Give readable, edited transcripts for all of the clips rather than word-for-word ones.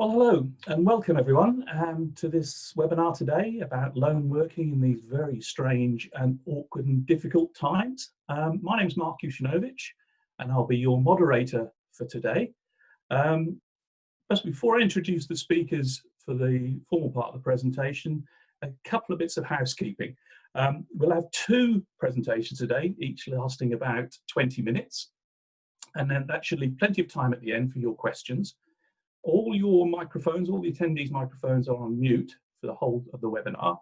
Well, hello and welcome everyone to this webinar today about lone working in these very strange and awkward and difficult times. My name is Mark Ushinovich and I'll be your moderator for today. But before I introduce the speakers for the formal part of the presentation, a couple of bits of housekeeping. We'll have two presentations today, each lasting about 20 minutes. And then that should leave plenty of time at the end for your questions. All your microphones, all the attendees' microphones are on mute for the whole of the webinar,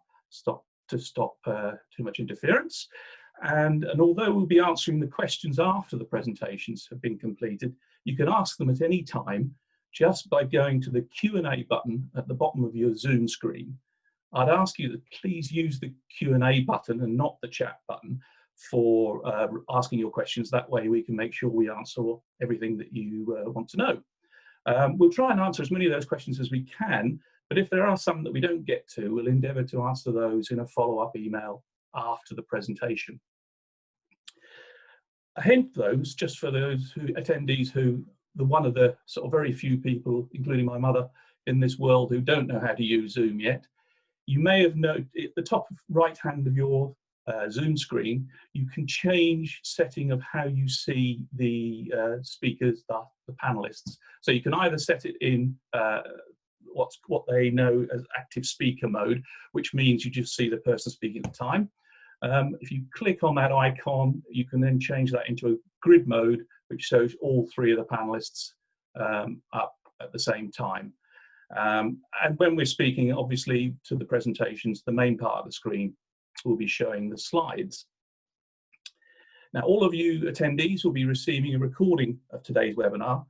to stop too much interference. And although we'll be answering the questions after the presentations have been completed, you can ask them at any time just by going to the Q&A button at the bottom of your Zoom screen. I'd ask you to please use the Q&A button and not the chat button for asking your questions. That way we can make sure we answer everything that you want to know. We'll try and answer as many of those questions as we can, but if there are some that we don't get to, we'll endeavour to answer those in a follow-up email after the presentation. A hint though, just for those attendees one of the sort of very few people, including my mother, in this world who don't know how to use Zoom yet, you may have noted at the top right hand of your Zoom screen, you can change setting of how you see the speakers, the panelists. So you can either set it in what they know as active speaker mode, which means you just see the person speaking at the time. If you click on that icon, you can then change that into a grid mode, which shows all three of the panelists up at the same time. And when we're speaking, obviously, to the presentations, the main part of the screen will be showing the slides. Now, all of you attendees will be receiving a recording of today's webinar,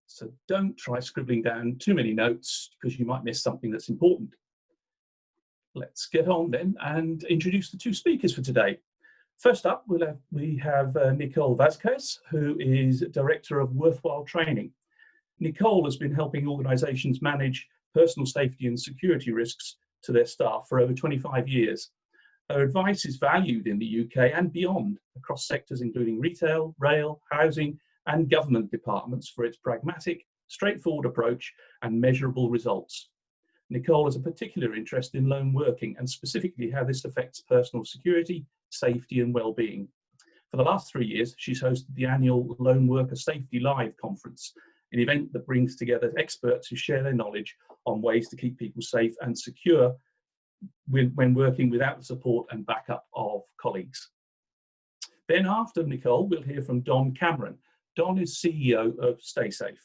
so don't try scribbling down too many notes because you might miss something that's important. Let's get on then and introduce the two speakers for today. First up, we have Nicole Vazquez, who is Director of Worthwhile Training. Nicole has been helping organisations manage personal safety and security risks to their staff for over 25 years. Her advice is valued in the UK and beyond, across sectors including retail, rail, housing and government departments for its pragmatic, straightforward approach and measurable results. Nicole has a particular interest in lone working and specifically how this affects personal security, safety and well-being. For the last 3 years, she's hosted the annual Lone Worker Safety Live conference, an event that brings together experts who share their knowledge on ways to keep people safe and secure when working without the support and backup of colleagues. Then after Nicole, we'll hear from Don Cameron. Don is CEO of StaySafe.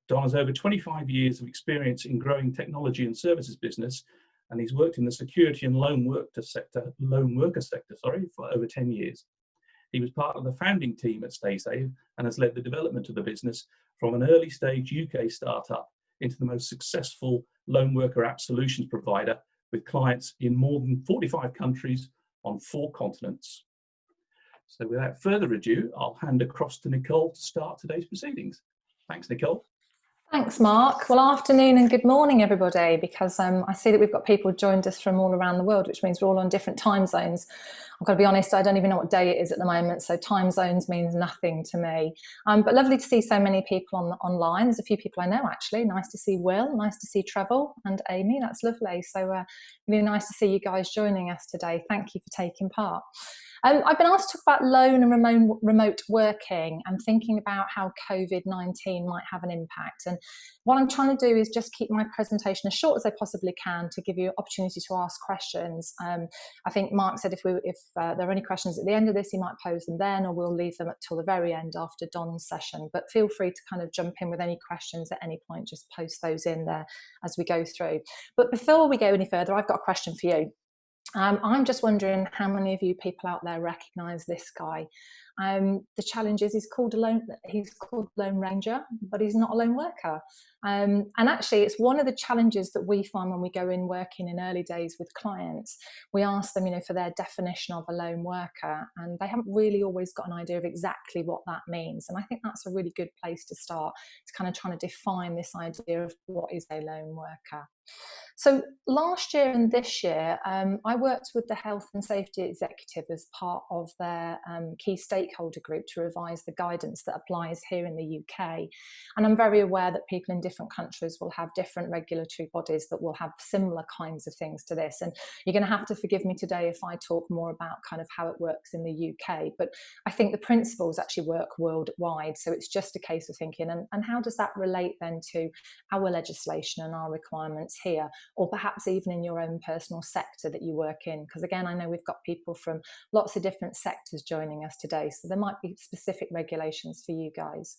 Don has over 25 years of experience in growing technology and services business, and he's worked in the security and lone worker sector, for over 10 years. He was part of the founding team at StaySafe and has led the development of the business from an early stage UK startup into the most successful lone worker app solutions provider with clients in more than 45 countries on 4 continents. So without further ado, I'll hand across to Nicole to start today's proceedings. Thanks, Nicole. Thanks, Mark. Well, afternoon and good morning, everybody, because I see that we've got people joined us from all around the world, which means we're all on different time zones. I've got to be honest, I don't even know what day it is at the moment, so time zones means nothing to me. But lovely to see so many people online. There's a few people I know, actually. Nice to see Will, nice to see Treble and Amy. That's lovely. So really nice to see you guys joining us today. Thank you for taking part. I've been asked to talk about lone and remote working and thinking about how COVID-19 might have an impact. And what I'm trying to do is just keep my presentation as short as I possibly can to give you an opportunity to ask questions. I think Mark said if there are any questions at the end of this, he might pose them then, or we'll leave them till the very end after Don's session. But feel free to kind of jump in with any questions at any point, just post those in there as we go through. But before we go any further, I've got a question for you. I'm just wondering how many of you people out there recognise this guy. The challenge is he's called Lone Ranger, but he's not a lone worker. And actually, it's one of the challenges that we find when we go in working in early days with clients. We ask them, for their definition of a lone worker, and they haven't really always got an idea of exactly what that means. And I think that's a really good place to start. It's kind of trying to define this idea of what is a lone worker. So last year and this year, I worked with the Health and Safety Executive as part of their key stakeholder stakeholder group to revise the guidance that applies here in the UK. And I'm very aware that people in different countries will have different regulatory bodies that will have similar kinds of things to this. And you're going to have to forgive me today if I talk more about kind of how it works in the UK, but I think the principles actually work worldwide. So it's just a case of thinking, and how does that relate then to our legislation and our requirements here, or perhaps even in your own personal sector that you work in? Because again, I know we've got people from lots of different sectors joining us today, so there might be specific regulations for you guys.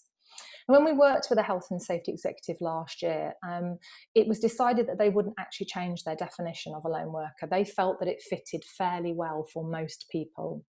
When we worked with a health and safety executive last year, it was decided that they wouldn't actually change their definition of a lone worker. They felt that it fitted fairly well for most people.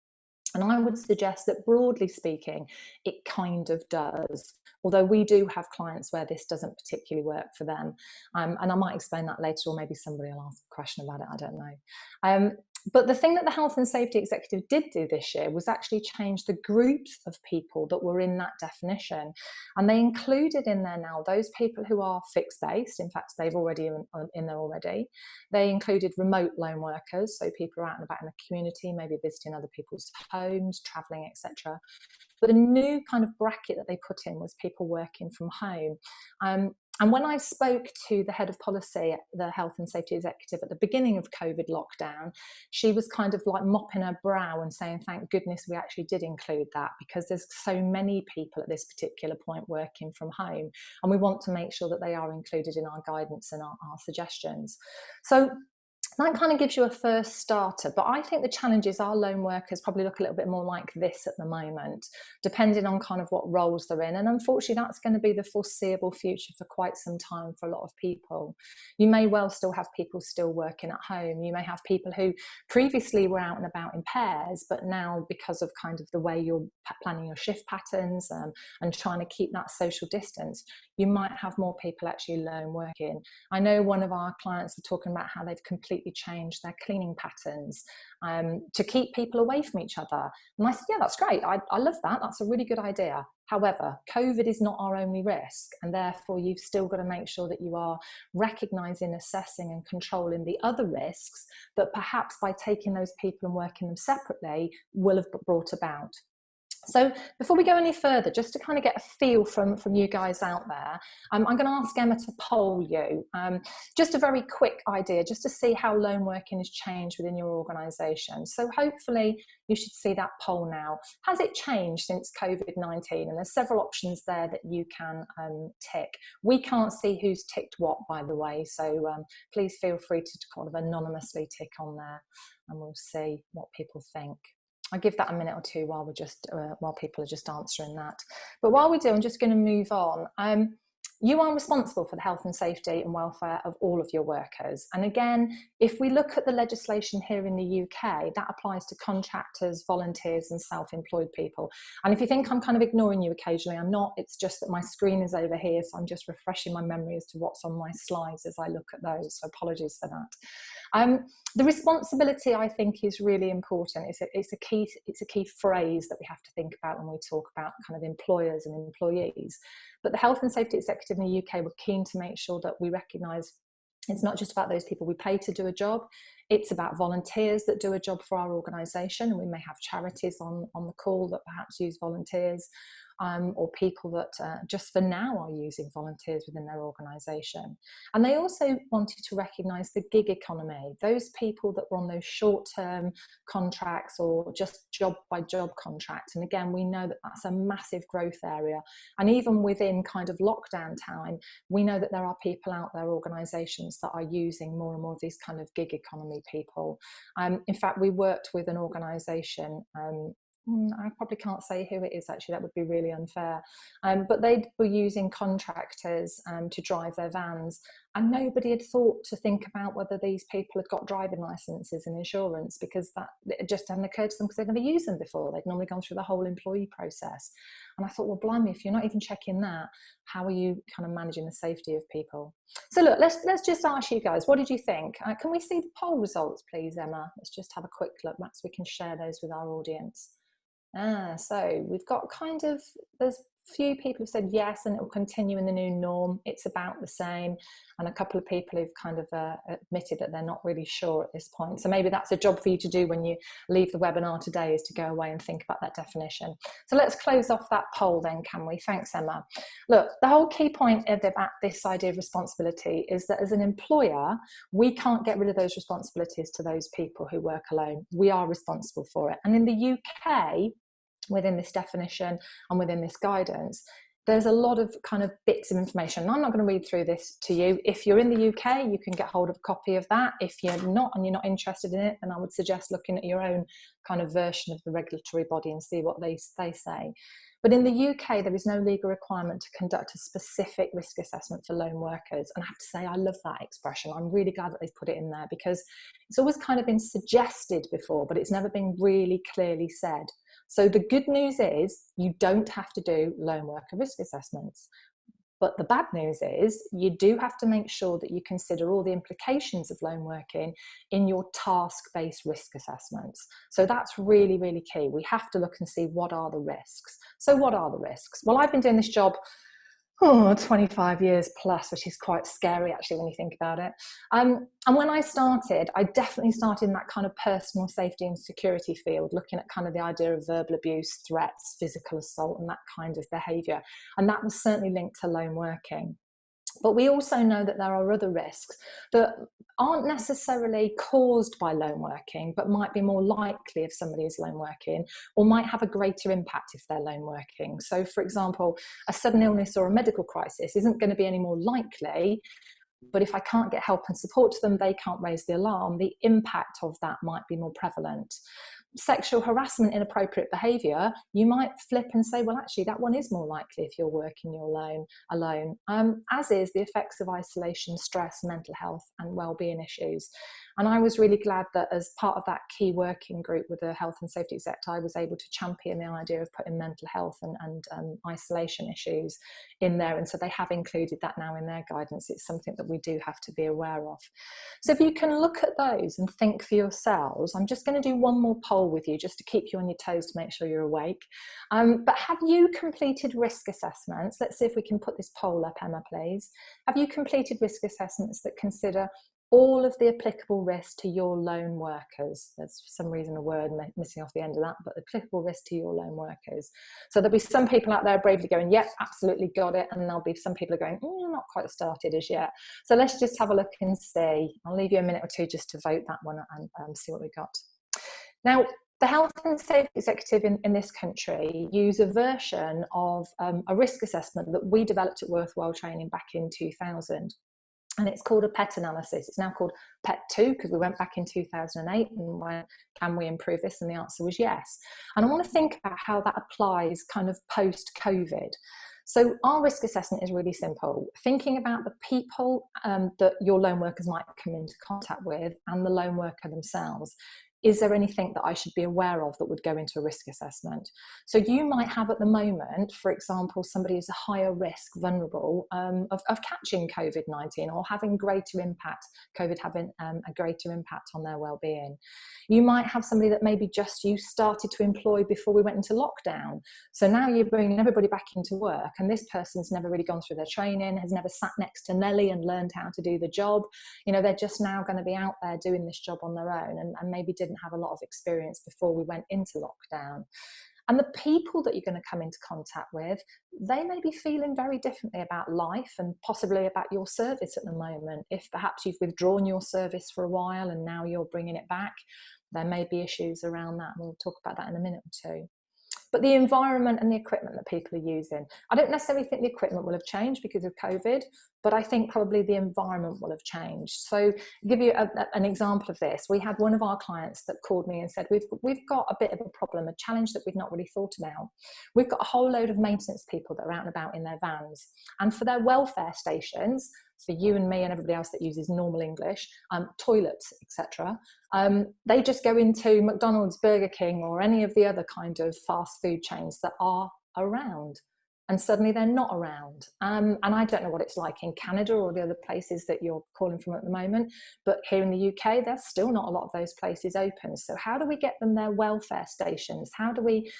And I would suggest that, broadly speaking, it kind of does, although we do have clients where this doesn't particularly work for them. And I might explain that later, or maybe somebody will ask a question about it, I don't know. But the thing that the health and safety executive did do this year was actually change the groups of people that were in that definition. And they included in there now those people who are fixed based. In fact, they've already in there already. They included remote lone workers, so people are out and about in the community, maybe visiting other people's homes, traveling, etc. But the new kind of bracket that they put in was people working from home. And when I spoke to the head of policy, the health and safety executive at the beginning of COVID lockdown, she was kind of like mopping her brow and saying, thank goodness we actually did include that, because there's so many people at this particular point working from home. And we want to make sure that they are included in our guidance and our suggestions. So that kind of gives you a first starter, but I think the challenge is our lone workers probably look a little bit more like this at the moment, depending on kind of what roles they're in. And unfortunately, that's going to be the foreseeable future for quite some time for a lot of people. You may well still have people still working at home. You may have people who previously were out and about in pairs, but now because of kind of the way you're planning your shift patterns and trying to keep that social distance, you might have more people actually lone working. I know one of our clients were talking about how they've completely changed their cleaning patterns to keep people away from each other. And I said, yeah, that's great. I love that. That's a really good idea. However, COVID is not our only risk, and therefore you've still got to make sure that you are recognising, assessing and controlling the other risks that perhaps by taking those people and working them separately will have brought about. So before we go any further, just to kind of get a feel from you guys out there, I'm going to ask Emma to poll you. Just a very quick idea, just to see how lone working has changed within your organisation. So hopefully you should see that poll now. Has it changed since COVID-19? And there's several options there that you can tick. We can't see who's ticked what, by the way, so please feel free to kind of anonymously tick on there and we'll see what people think. I'll give that a minute or two while while people are just answering that. But while we do, I'm just going to move on. You are responsible for the health and safety and welfare of all of your workers. And again, if we look at the legislation here in the UK, that applies to contractors, volunteers and self-employed people. And if you think I'm kind of ignoring you occasionally, I'm not. It's just that my screen is over here, so I'm just refreshing my memory as to what's on my slides as I look at those. So apologies for that. The responsibility, I think, is really important. It's a key phrase that we have to think about when we talk about kind of employers and employees. But the health and safety executive in the UK were keen to make sure that we recognise it's not just about those people we pay to do a job. It's about volunteers that do a job for our organisation, and we may have charities on the call that perhaps use volunteers, or people that just for now are using volunteers within their organisation. And they also wanted to recognise the gig economy, those people that were on those short-term contracts or just job-by-job contracts. And again, we know that that's a massive growth area. And even within kind of lockdown time, we know that there are people out there, organisations that are using more and more of these kind of gig economy people. In fact, we worked with an organisation, I probably can't say who it is, actually, that would be really unfair. But they were using contractors to drive their vans, and nobody had thought to think about whether these people had got driving licenses and insurance, because that it just hadn't occurred to them because they'd never used them before. They'd normally gone through the whole employee process. And I thought, well, blimey, if you're not even checking that, how are you kind of managing the safety of people? So look, let's just ask you guys, what did you think? Can we see the poll results, please, Emma? Let's just have a quick look. Perhaps we can share those with our audience. So we've got kind of, there's few people have said yes, and it will continue in the new norm. It's about the same. And a couple of people who've kind of admitted that they're not really sure at this point. So maybe that's a job for you to do when you leave the webinar today, is to go away and think about that definition. So let's close off that poll then, can we? Thanks, Emma. Look, the whole key point about this idea of responsibility is that as an employer, we can't get rid of those responsibilities to those people who work alone. We are responsible for it. And in the UK, within this definition and within this guidance, there's a lot of kind of bits of information. I'm not going to read through this to you. If you're in the UK, you can get hold of a copy of that. If you're not, and you're not interested in it, then I would suggest looking at your own kind of version of the regulatory body and see what they say. But in the UK, there is no legal requirement to conduct a specific risk assessment for lone workers. And I have to say, I love that expression. I'm really glad that they've put it in there, because it's always kind of been suggested before, but it's never been really clearly said. So the good news is you don't have to do lone worker risk assessments. But the bad news is you do have to make sure that you consider all the implications of lone working in your task-based risk assessments. So that's really, really key. We have to look and see, what are the risks? So what are the risks? Well, I've been doing this job 25 years plus, which is quite scary actually when you think about it. And when I started, I definitely started in that kind of personal safety and security field, looking at kind of the idea of verbal abuse, threats, physical assault, and that kind of behaviour. And that was certainly linked to lone working. But we also know that there are other risks that aren't necessarily caused by lone working, but might be more likely if somebody is lone working, or might have a greater impact if they're lone working. So, for example, a sudden illness or a medical crisis isn't going to be any more likely, but if I can't get help and support to them, they can't raise the alarm, the impact of that might be more prevalent. Sexual harassment, inappropriate behaviour, you might flip and say, well, actually, that one is more likely if you're working alone, as is the effects of isolation, stress, mental health and wellbeing issues. And I was really glad that as part of that key working group with the health and safety sector, I was able to champion the idea of putting mental health and isolation issues in there. And so they have included that now in their guidance. It's something that we do have to be aware of. So if you can look at those and think for yourselves, I'm just going to do one more poll with you just to keep you on your toes to make sure you're awake. But have you completed risk assessments? Let's see if we can put this poll up, Emma, please. Have you completed risk assessments that consider all of the applicable risks to your lone workers? There's for some reason a word missing off the end of that, but applicable risk to your lone workers. So there'll be some people out there bravely going, yep, absolutely got it. And there'll be some people going, not quite started as yet. So let's just have a look and see. I'll leave you a minute or two just to vote that one and see what we got. Now, the Health and Safety Executive in this country use a version of a risk assessment that we developed at Worthwhile Training back in 2000. And it's called a PET analysis. It's now called PET 2 because we went back in 2008 and went, can we improve this? And the answer was yes. And I want to think about how that applies kind of post-COVID. So our risk assessment is really simple. Thinking about the people that your lone workers might come into contact with and the lone worker themselves. Is there anything that I should be aware of that would go into a risk assessment? So you might have at the moment, for example, somebody who's a higher risk, vulnerable of catching COVID-19 or having greater impact, COVID having a greater impact on their well-being. You might have somebody that maybe just you started to employ before we went into lockdown. So now you're bringing everybody back into work and this person's never really gone through their training, has never sat next to Nelly and learned how to do the job. You know, they're just now going to be out there doing this job on their own and maybe didn't have a lot of experience before we went into lockdown. And the people that you're going to come into contact with, they may be feeling very differently about life and possibly about your service at the moment. If perhaps you've withdrawn your service for a while and now you're bringing it back, there may be issues around that. We'll talk about that in a minute or two. But the environment and the equipment that people are using, I don't necessarily think the equipment will have changed because of COVID, but I think probably the environment will have changed. So I'll give you an example of this. We had one of our clients that called me and said, we've got a bit of a problem, a challenge that we've not really thought about. We've got a whole load of maintenance people that are out and about in their vans. And for their welfare stations, for you and me and everybody else that uses normal English, toilets, etc. They just go into McDonald's, Burger King, or any of the other kind of fast food chains that are around. and suddenly they're not around. And I don't know what it's like in Canada or the other places that you're calling from at the moment, but here in the UK, there's still not a lot of those places open. So how do we get them their welfare stations? How do we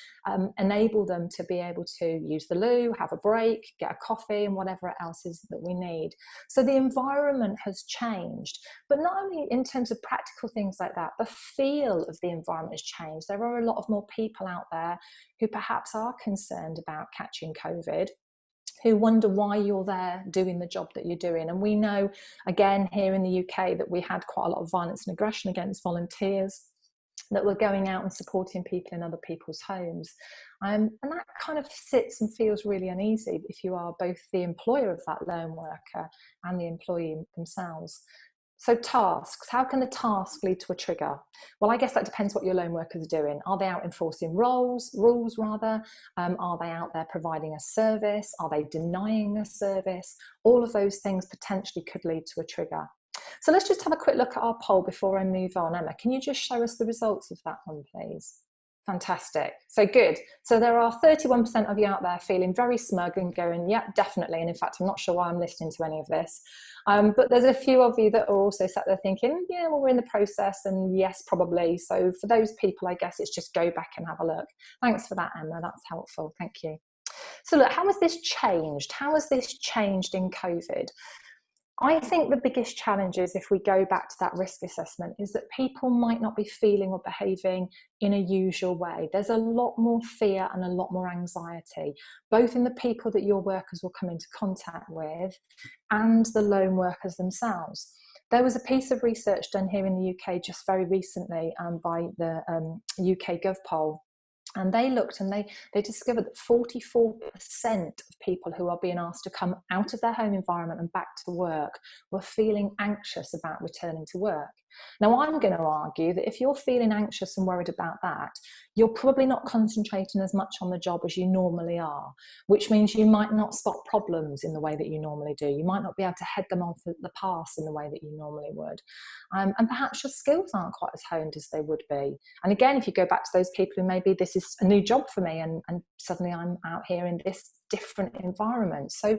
enable them to be able to use the loo, have a break, get a coffee, and whatever else is that we need? So the environment has changed, but not only in terms of practical things like that, the feel of the environment has changed. There are a lot of more people out there who perhaps are concerned about catching COVID, who wonder why you're there doing the job that you're doing. And we know, again, here in the UK, that we had quite a lot of violence and aggression against volunteers that were going out and supporting people in other people's homes. And that kind of sits and feels really uneasy if you are both the employer of that lone worker and the employee themselves. So tasks, how can the task lead to a trigger? Well, I guess that depends what your lone workers are doing. Are they out enforcing rules? Are they out there providing a service? Are they denying a service? All of those things potentially could lead to a trigger. So let's just have a quick look at our poll before I move on. Emma, can you just show us the results of that one, please? Fantastic. So good. So there are 31% of you out there feeling very smug and going, yeah, definitely. And in fact, I'm not sure why I'm listening to any of this. But there's a few of you that are also sat there thinking, yeah, well, we're in the process, and yes, probably. So for those people, I guess it's just go back and have a look. Thanks for that, Emma. That's helpful. Thank you. So look, how has this changed? How has this changed in COVID? I think the biggest challenge is, if we go back to that risk assessment, is that people might not be feeling or behaving in a usual way. There's a lot more fear and a lot more anxiety, both in the people that your workers will come into contact with and the lone workers themselves. There was a piece of research done here in the UK just very recently by the UK GovPoll. And they looked and they discovered that 44% of people who are being asked to come out of their home environment and back to work were feeling anxious about returning to work. Now, I'm going to argue that if you're feeling anxious and worried about that, you're probably not concentrating as much on the job as you normally are, which means you might not spot problems in the way that you normally do. You might not be able to head them off the pass in the way that you normally would. And perhaps your skills aren't quite as honed as they would be. And again, if you go back to those people who maybe this is a new job for me and suddenly I'm out here in this different environment. So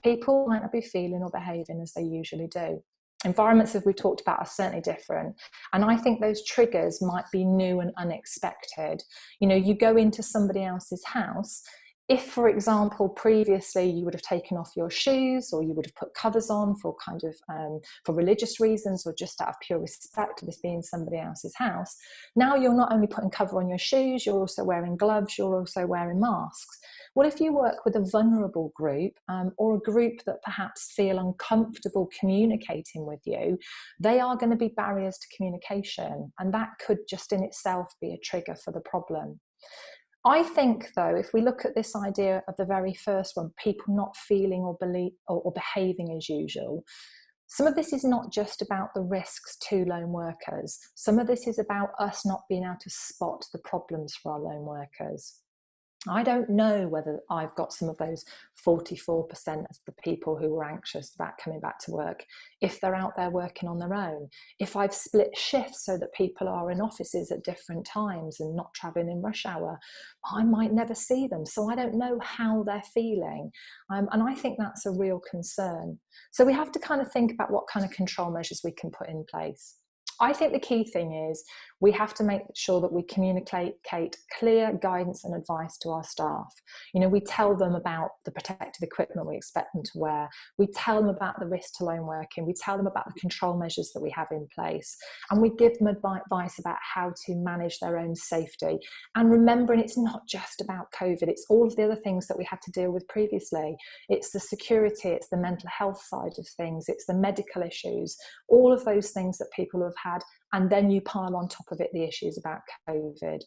people might not be feeling or behaving as they usually do. Environments, as we've talked about, are certainly different. And I think those triggers might be new and unexpected. You know, you go into somebody else's house. If, for example, previously you would have taken off your shoes, or you would have put covers on for kind of for religious reasons, or just out of pure respect of this being somebody else's house, now you're not only putting cover on your shoes, you're also wearing gloves, you're also wearing masks. Well, if you work with a vulnerable group or a group that perhaps feel uncomfortable communicating with you, they are going to be barriers to communication, and that could just in itself be a trigger for the problem. I think, though, if we look at this idea of the very first one, people not feeling or behaving as usual, some of this is not just about the risks to lone workers. Some of this is about us not being able to spot the problems for our lone workers. I don't know whether I've got some of those 44% of the people who were anxious about coming back to work, if they're out there working on their own, if I've split shifts so that people are in offices at different times and not traveling in rush hour, I might never see them. So I don't know how they're feeling. And I think that's a real concern. So we have to kind of think about what kind of control measures we can put in place. I think the key thing is we have to make sure that we communicate clear guidance and advice to our staff. You know, we tell them about the protective equipment we expect them to wear. We tell them about the risk to lone working. We tell them about the control measures that we have in place. And we give them advice about how to manage their own safety. And remembering it's not just about COVID, it's all of the other things that we had to deal with previously. It's the security, it's the mental health side of things, it's the medical issues, all of those things that people have had, and then you pile on top of it the issues about COVID.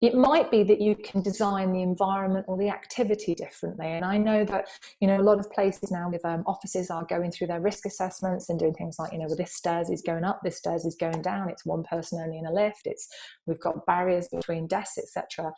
It might be that you can design the environment or the activity differently. And I know that, you know, a lot of places now with offices are going through their risk assessments and doing things like, you know, well, this stairs is going up, this stairs is going down, it's one person only in a lift, we've got barriers between desks, etc.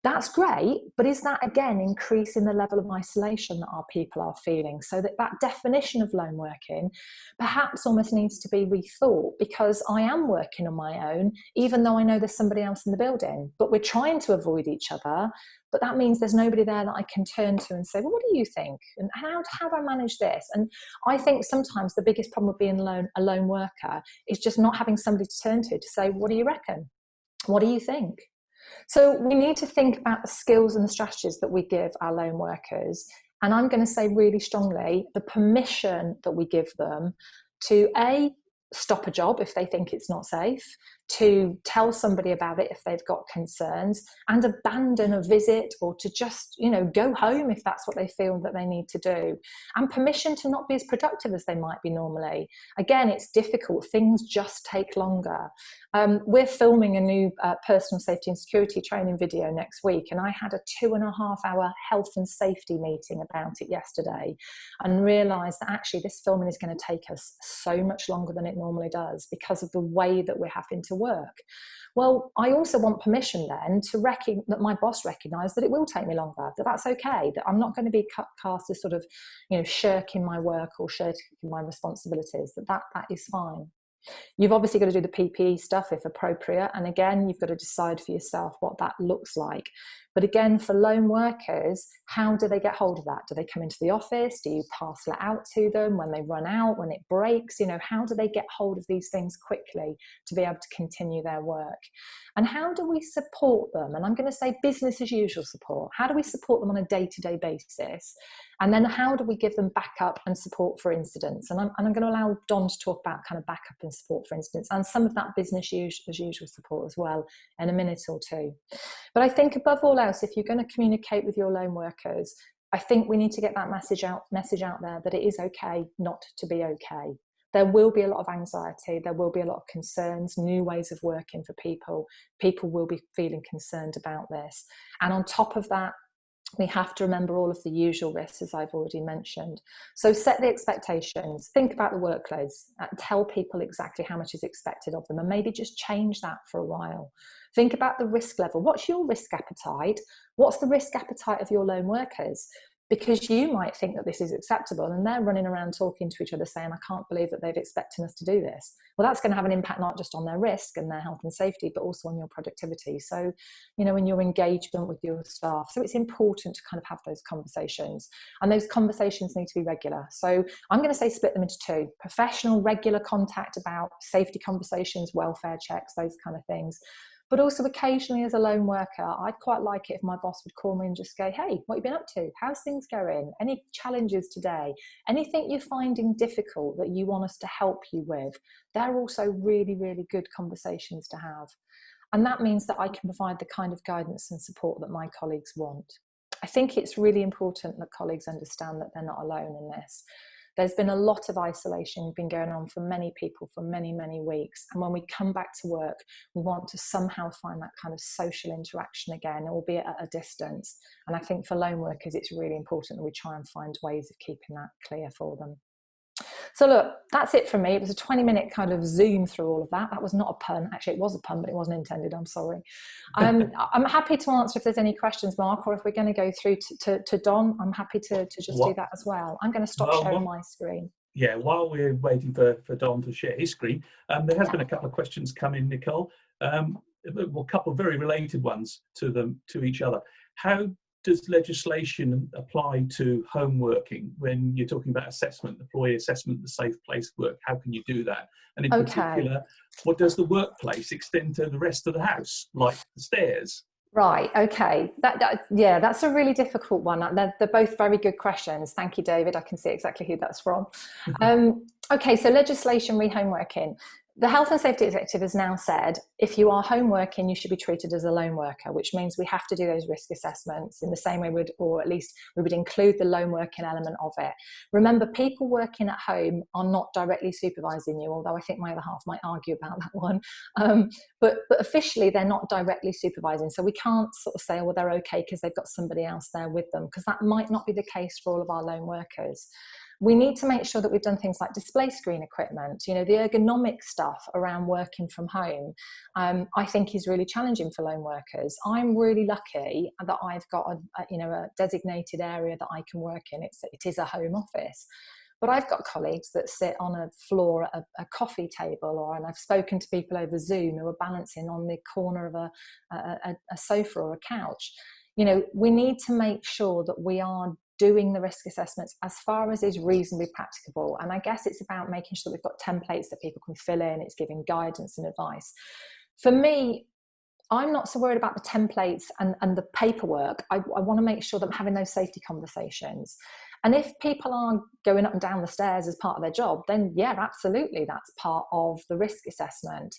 That's great, but is that again increasing the level of isolation that our people are feeling? So that definition of lone working perhaps almost needs to be rethought, because I am working on my own, even though I know there's somebody else in the building, but we're trying to avoid each other. but that means there's nobody there that I can turn to and say, well, what do you think? And how do I manage this? And I think sometimes the biggest problem with being a lone worker is just not having somebody to turn to say, what do you reckon? What do you think? So we need to think about the skills and the strategies that we give our lone workers. And I'm going to say really strongly, the permission that we give them to stop a job if they think it's not safe, to tell somebody about it if they've got concerns, and abandon a visit, or to just, go home if that's what they feel that they need to do, and permission to not be as productive as they might be normally. Again, it's difficult. Things just take longer. We're filming a new personal safety and security training video next week, and I had a 2.5-hour health and safety meeting about it yesterday, and realised that actually this filming is going to take us so much longer than it normally does because of the way that we're having to work. Well, I also want permission then that my boss recognise that it will take me longer, that's okay, that I'm not going to be cast as sort of, shirking my work or shirking my responsibilities, that is fine. You've obviously got to do the PPE stuff if appropriate. And again, you've got to decide for yourself what that looks like. But again, for lone workers, how do they get hold of that? Do they come into the office? Do you parcel it out to them when they run out, when it breaks? How do they get hold of these things quickly to be able to continue their work? And how do we support them? And I'm going to say business as usual support. How do we support them on a day-to-day basis? And then how do we give them backup and support for incidents? And I'm going to allow Don to talk about kind of backup and support for incidents, and some of that business as usual support as well in a minute or two. But I think above all else, if you're going to communicate with your lone workers, I think we need to get that message out there that it is okay not to be okay. There will be a lot of anxiety. There will be a lot of concerns, new ways of working for people. People will be feeling concerned about this. And on top of that, we have to remember all of the usual risks, as I've already mentioned. So set the expectations, think about the workloads, tell people exactly how much is expected of them, and maybe just change that for a while. Think about the risk level. What's your risk appetite? What's the risk appetite of your lone workers? Because you might think that this is acceptable, and they're running around talking to each other saying, I can't believe that they've expected us to do this. Well, that's going to have an impact not just on their risk and their health and safety, but also on your productivity. So, in your engagement with your staff. So it's important to kind of have those conversations, and those conversations need to be regular. So I'm going to say split them into two: professional, regular contact about safety conversations, welfare checks, those kind of things. But also occasionally as a lone worker, I'd quite like it if my boss would call me and just go, hey, what have you been up to? How's things going? Any challenges today? Anything you're finding difficult that you want us to help you with? They're also really, really good conversations to have. And that means that I can provide the kind of guidance and support that my colleagues want. I think it's really important that colleagues understand that they're not alone in this. There's been a lot of isolation been going on for many people for many, many weeks. And when we come back to work, we want to somehow find that kind of social interaction again, albeit at a distance. And I think for lone workers, it's really important that we try and find ways of keeping that clear for them. So look, that's it from me. It was a 20-minute kind of zoom through all of that. That was not a pun. Actually, it was a pun, but it wasn't intended. I'm sorry. I'm happy to answer if there's any questions, Mark, or if we're going to go through to Don, I'm happy to just do that as well. I'm going to stop sharing my screen. Yeah, while we're waiting for Don to share his screen, there has been a couple of questions come in, Nicole. A couple of very related ones to each other. How does legislation apply to home working when you're talking about assessment, employee assessment, the safe place of work? How can you do that? And in particular, what does the workplace extend to the rest of the house, like the stairs? Right, okay. That's a really difficult one. They're both very good questions. Thank you, David. I can see exactly who that's from. Okay, so legislation re-home working. The Health and Safety Executive has now said, if you are home working, you should be treated as a lone worker, which means we have to do those risk assessments in the same way or at least we would include the lone working element of it. Remember, people working at home are not directly supervising you, although I think my other half might argue about that one. But officially, they're not directly supervising. So we can't sort of say, oh, well, they're okay because they've got somebody else there with them, because that might not be the case for all of our lone workers. We need to make sure that we've done things like display screen equipment, the ergonomic stuff around working from home, I think is really challenging for lone workers. I'm really lucky that I've got a designated area that I can work in. It is a home office. But I've got colleagues that sit on a floor at a coffee table, and I've spoken to people over Zoom who are balancing on the corner of a sofa or a couch. You know, we need to make sure that we are doing the risk assessments as far as is reasonably practicable. And I guess it's about making sure that we've got templates that people can fill in. It's giving guidance and advice. For me, I'm not so worried about the templates and the paperwork. I want to make sure that I'm having those safety conversations. And if people are going up and down the stairs as part of their job, then yeah, absolutely, that's part of the risk assessment.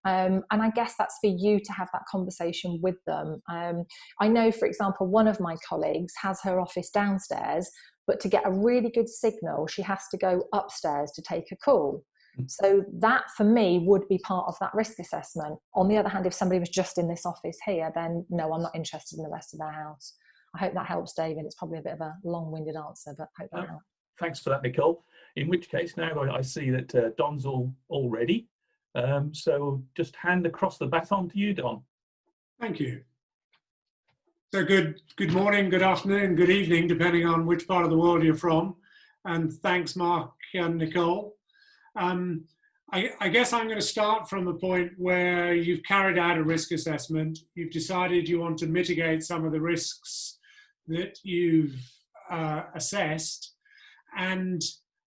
And I guess that's for you to have that conversation with them. I know, for example, one of my colleagues has her office downstairs, but to get a really good signal, she has to go upstairs to take a call. So that, for me, would be part of that risk assessment. On the other hand, if somebody was just in this office here, then no, I'm not interested in the rest of their house. I hope that helps, David. It's probably a bit of a long-winded answer, but I hope that helps. Thanks for that, Nicole. In which case, now I see that Don's all ready. So just hand across the baton to you, Don. Thank you. So good morning, good afternoon, good evening, depending on which part of the world you're from. And thanks, Mark and Nicole. I guess I'm going to start from the point where you've carried out a risk assessment. You've decided you want to mitigate some of the risks that you've assessed. And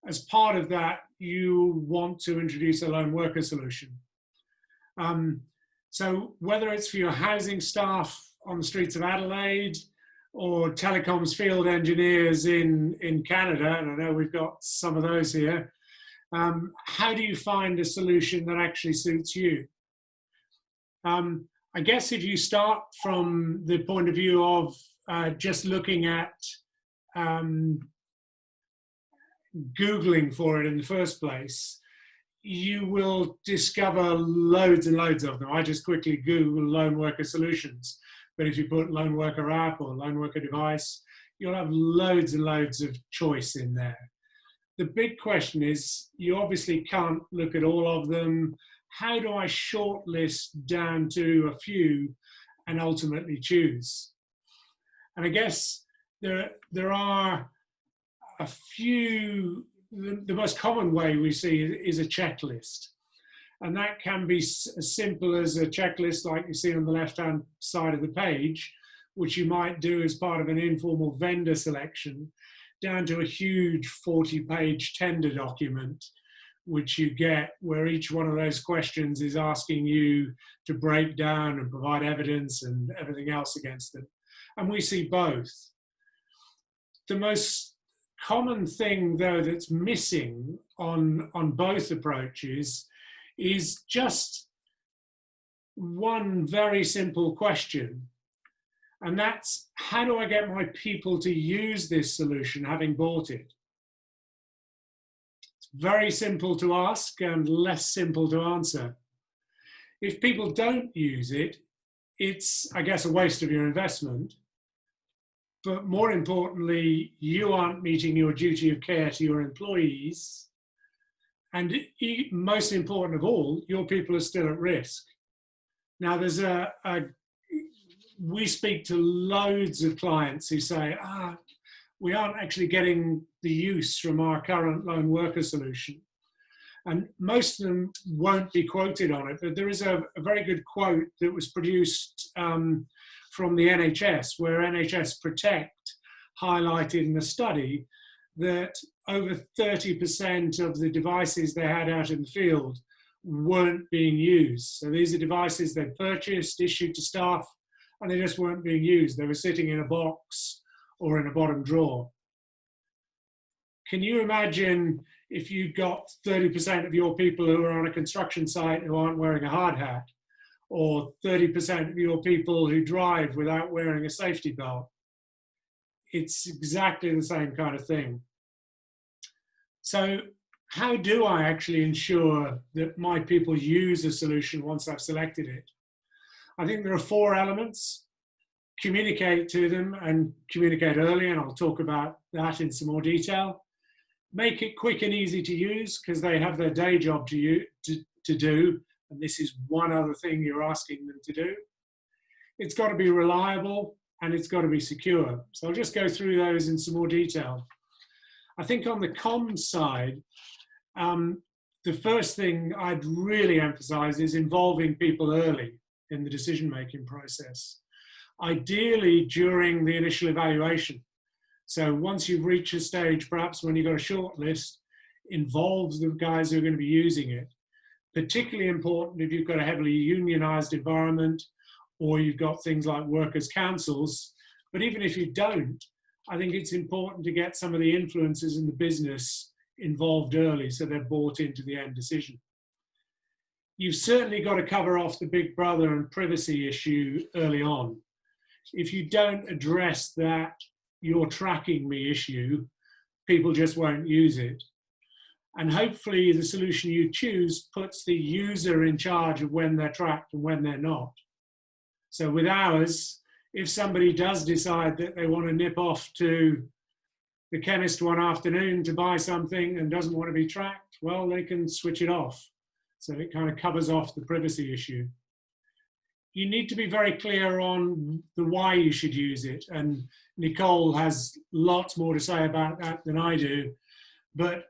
as part of that, you want to introduce a lone worker solution. So whether it's for your housing staff on the streets of Adelaide or telecoms field engineers in Canada, and I know we've got some of those here, how do you find a solution that actually suits you? I guess if you start from the point of view of just looking at Googling for it in the first place, you will discover loads and loads of them. I just quickly Google lone worker solutions, but if you put lone worker app or lone worker device, you'll have loads and loads of choice in there. The big question is, you obviously can't look at all of them. How do I shortlist down to a few and ultimately choose? And I guess there are a few. The most common way we see is a checklist. And that can be as simple as a checklist like you see on the left-hand side of the page, which you might do as part of an informal vendor selection, down to a huge 40-page tender document, which you get where each one of those questions is asking you to break down and provide evidence and everything else against them. And we see both. The most common thing, though, that's missing on both approaches is just one very simple question. And that's, how do I get my people to use this solution having bought it? It's very simple to ask and less simple to answer. If people don't use it, it's, I guess, a waste of your investment. But more importantly, you aren't meeting your duty of care to your employees. And most important of all, your people are still at risk. Now, there's we speak to loads of clients who say, we aren't actually getting the use from our current lone worker solution. And most of them won't be quoted on it, but there is a very good quote that was produced from the NHS, where NHS Protect highlighted in a study that over 30% of the devices they had out in the field weren't being used. So these are devices they purchased, issued to staff, and they just weren't being used. They were sitting in a box or in a bottom drawer. Can you imagine if you got 30% of your people who are on a construction site who aren't wearing a hard hat, or 30% of your people who drive without wearing a safety belt? It's exactly the same kind of thing. So how do I actually ensure that my people use a solution once I've selected it? I think there are 4 elements. Communicate to them, and communicate early, and I'll talk about that in some more detail. Make it quick and easy to use, because they have their day job to do, and this is one other thing you're asking them to do. It's got to be reliable, and it's got to be secure. So I'll just go through those in some more detail. I think on the comms side, the first thing I'd really emphasize is involving people early in the decision-making process. ideally during the initial evaluation. So once you've reached a stage, perhaps when you've got a short list, involves the guys who are going to be using it. Particularly important if you've got a heavily unionized environment or you've got things like workers' councils. But even if you don't, I think it's important to get some of the influencers in the business involved early so they're bought into the end decision. You've certainly got to cover off the big brother and privacy issue early on. If you don't address that "you're tracking me" issue, people just won't use it. And hopefully the solution you choose puts the user in charge of when they're tracked and when they're not. So with ours, if somebody does decide that they want to nip off to the chemist one afternoon to buy something and doesn't want to be tracked, well, they can switch it off. So it kind of covers off the privacy issue. You need to be very clear on the why you should use it. And Nicole has lots more to say about that than I do. But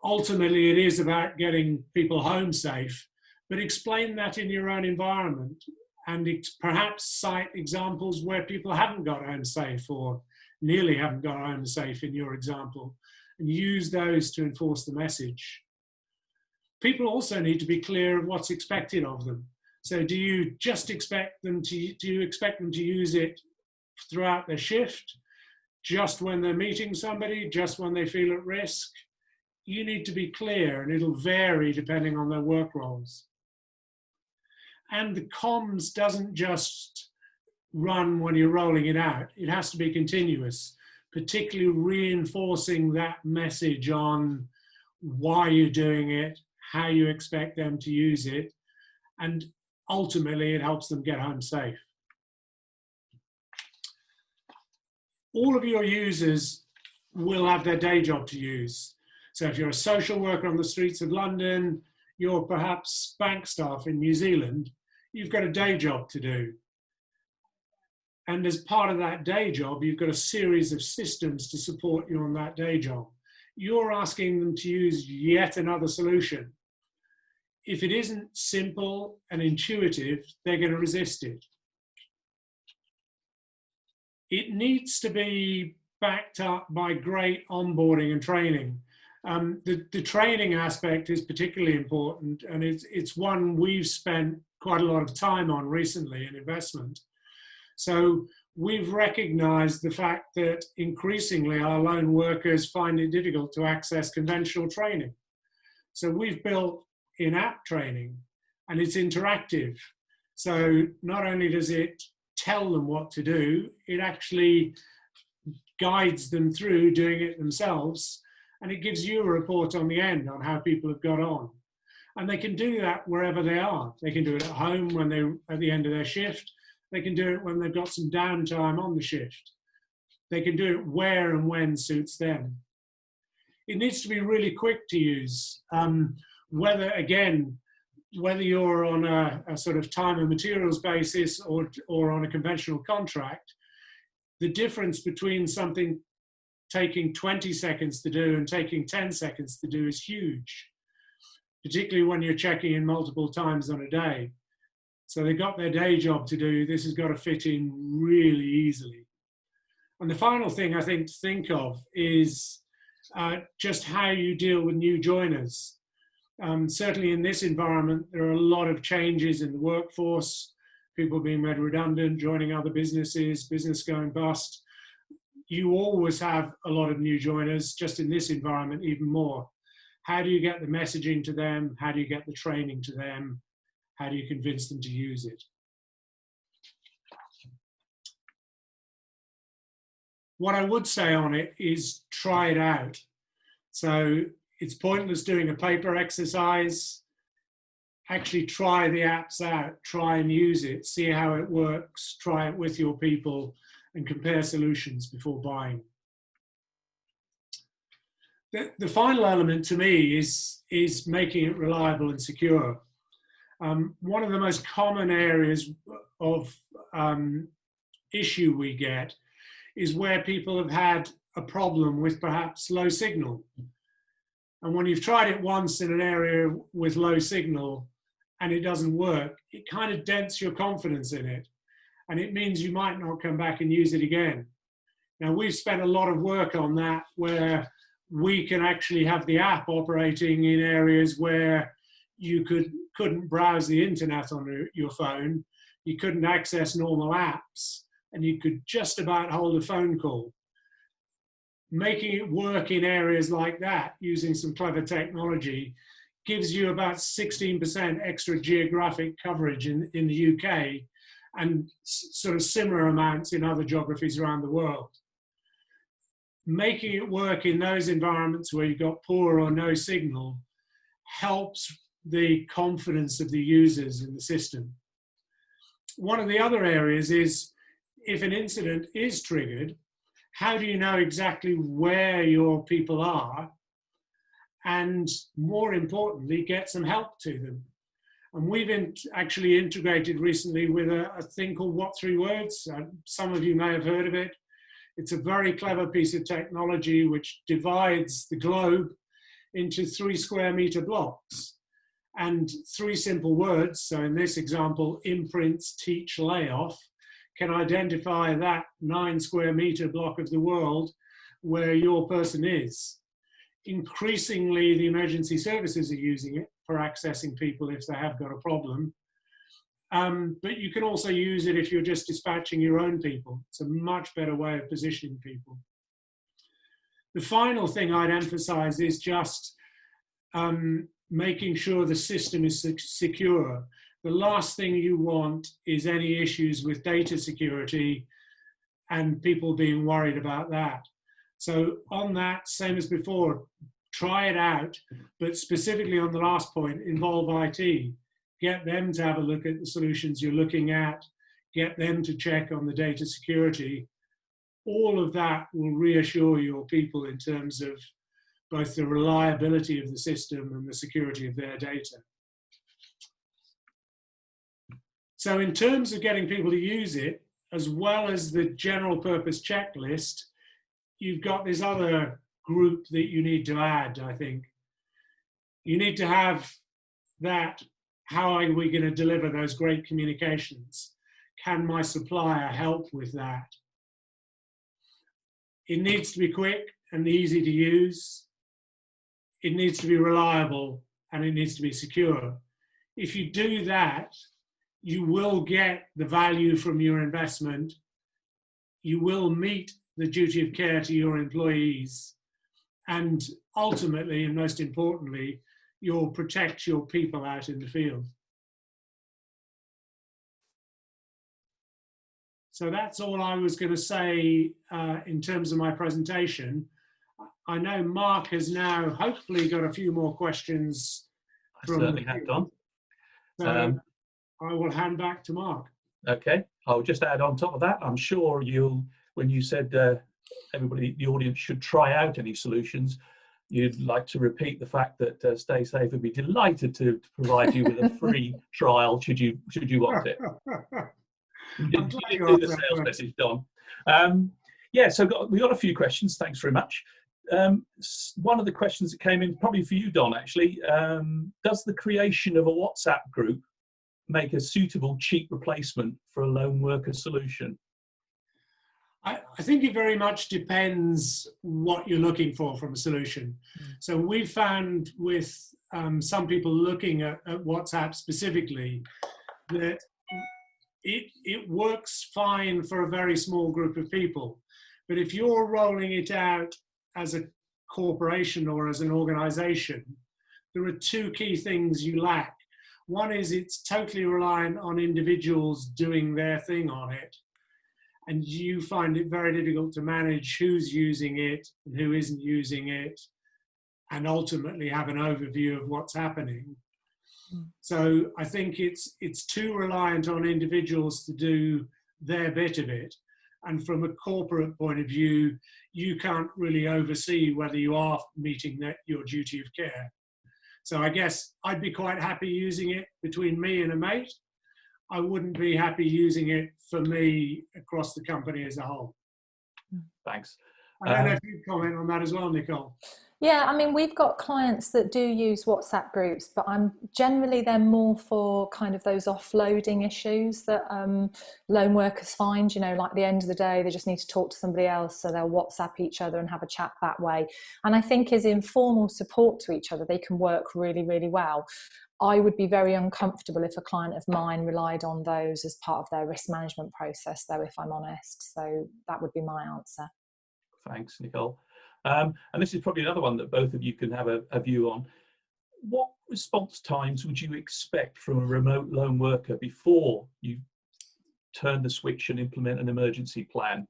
ultimately, it is about getting people home safe. But explain that in your own environment and perhaps cite examples where people haven't got home safe or nearly haven't got home safe in your example, and use those to enforce the message. People also need to be clear of what's expected of them. So do you just expect them to, do you expect them to use it throughout their shift, just when they're meeting somebody, just when they feel at risk? You need to be clear, and it'll vary depending on their work roles. And the comms doesn't just run when you're rolling it out. It has to be continuous, particularly reinforcing that message on why you're doing it, how you expect them to use it, and ultimately it helps them get home safe. All of your users will have their day job to use. So if you're a social worker on the streets of London, you're perhaps bank staff in New Zealand, you've got a day job to do. And as part of that day job, you've got a series of systems to support you on that day job. You're asking them to use yet another solution. If it isn't simple and intuitive, they're going to resist it. It needs to be backed up by great onboarding and training. The training aspect is particularly important, and it's one we've spent quite a lot of time on recently in investment. So we've recognized the fact that increasingly our lone workers find it difficult to access conventional training. So we've built in-app training, and it's interactive. So not only does it tell them what to do, it actually guides them through doing it themselves, and it gives you a report on the end on how people have got on. And they can do that wherever they are. They can do it at home when they're at the end of their shift. They can do it when they've got some downtime on the shift. They can do it where and when suits them. It needs to be really quick to use. Whether you're on a sort of time and materials basis or on a conventional contract, the difference between something taking 20 seconds to do and taking 10 seconds to do is huge, particularly when you're checking in multiple times on a day. So they've got their day job to do. This has got to fit in really easily. And the final thing I think to think of is just how you deal with new joiners. Certainly in this environment, there are a lot of changes in the workforce, people being made redundant, joining other businesses, business going bust. You always have a lot of new joiners, just in this environment even more. How do you get the messaging to them? How do you get the training to them? How do you convince them to use it? What I would say on it is try it out. So it's pointless doing a paper exercise. Actually try the apps out, try and use it, see how it works, try it with your people and compare solutions before buying. The final element to me is making it reliable and secure. One of the most common areas of issue we get is where people have had a problem with perhaps low signal. And when you've tried it once in an area with low signal and it doesn't work, it kind of dents your confidence in it. and it means you might not come back and use it again. Now, we've spent a lot of work on that, where we can actually have the app operating in areas where you couldn't browse the internet on your phone, you couldn't access normal apps, and you could just about hold a phone call. Making it work in areas like that using some clever technology gives you about 16% extra geographic coverage in the UK, and sort of similar amounts in other geographies around the world. Making it work in those environments where you've got poor or no signal helps the confidence of the users in the system. One of the other areas is, if an incident is triggered, how do you know exactly where your people are? And more importantly, get some help to them. And we've actually integrated recently with a thing called What 3 Words. Some of you may have heard of it. It's a very clever piece of technology which divides the globe into 3 square meter blocks and 3 simple words. So in this example, imprints, teach, layoff, can identify that 9 square meter block of the world where your person is. Increasingly, the emergency services are using it for accessing people if they have got a problem. But you can also use it if you're just dispatching your own people. It's a much better way of positioning people. The final thing I'd emphasize is just making sure the system is secure. The last thing you want is any issues with data security and people being worried about that. So on that, same as before, try it out, but specifically on the last point, involve IT. Get them to have a look at the solutions you're looking at, get them to check on the data security. All of that will reassure your people in terms of both the reliability of the system and the security of their data. So in terms of getting people to use it, as well as the general purpose checklist, you've got this other group that you need to add, I think. You need to have that, how are we going to deliver those great communications? Can my supplier help with that? It needs to be quick and easy to use. It needs to be reliable and it needs to be secure. If you do that, you will get the value from your investment. You will meet the duty of care to your employees. And ultimately, and most importantly, you'll protect your people out in the field. So that's all I was going to say in terms of my presentation. I know Mark has now hopefully got a few more questions. I certainly have, Don. So I will hand back to Mark. Okay, I'll just add on top of that, I'm sure you'll, when you said everybody, the audience should try out any solutions, you'd like to repeat the fact that StaySafe would be delighted to provide you with a free trial should you want it. You did do the sales message, Don. Yeah, so we got a few questions. Thanks very much. One of the questions that came in, probably for you, Don, actually, does the creation of a WhatsApp group make a suitable cheap replacement for a lone worker solution? I think it very much depends what you're looking for from a solution. So we've found with some people looking at WhatsApp specifically that it works fine for a very small group of people. But if you're rolling it out as a corporation or as an organization, there are 2 key things you lack. One is it's totally reliant on individuals doing their thing on it. And you find it very difficult to manage who's using it and who isn't using it, and ultimately have an overview of what's happening. So I think it's too reliant on individuals to do their bit of it. And from a corporate point of view, you can't really oversee whether you are meeting your duty of care. So I guess I'd be quite happy using it between me and a mate. I wouldn't be happy using it for me across the company as a whole. Thanks. I don't know if you'd comment on that as well, Nicole. Yeah, I mean, we've got clients that do use WhatsApp groups, but they're more for kind of those offloading issues that loan workers find, like at the end of the day, they just need to talk to somebody else. So they'll WhatsApp each other and have a chat that way. And I think as informal support to each other, they can work really, really well. I would be very uncomfortable if a client of mine relied on those as part of their risk management process, though, if I'm honest. So that would be my answer. Thanks, Nicole. And this is probably another one that both of you can have a view on. What response times would you expect from a remote loan worker before you turn the switch and implement an emergency plan?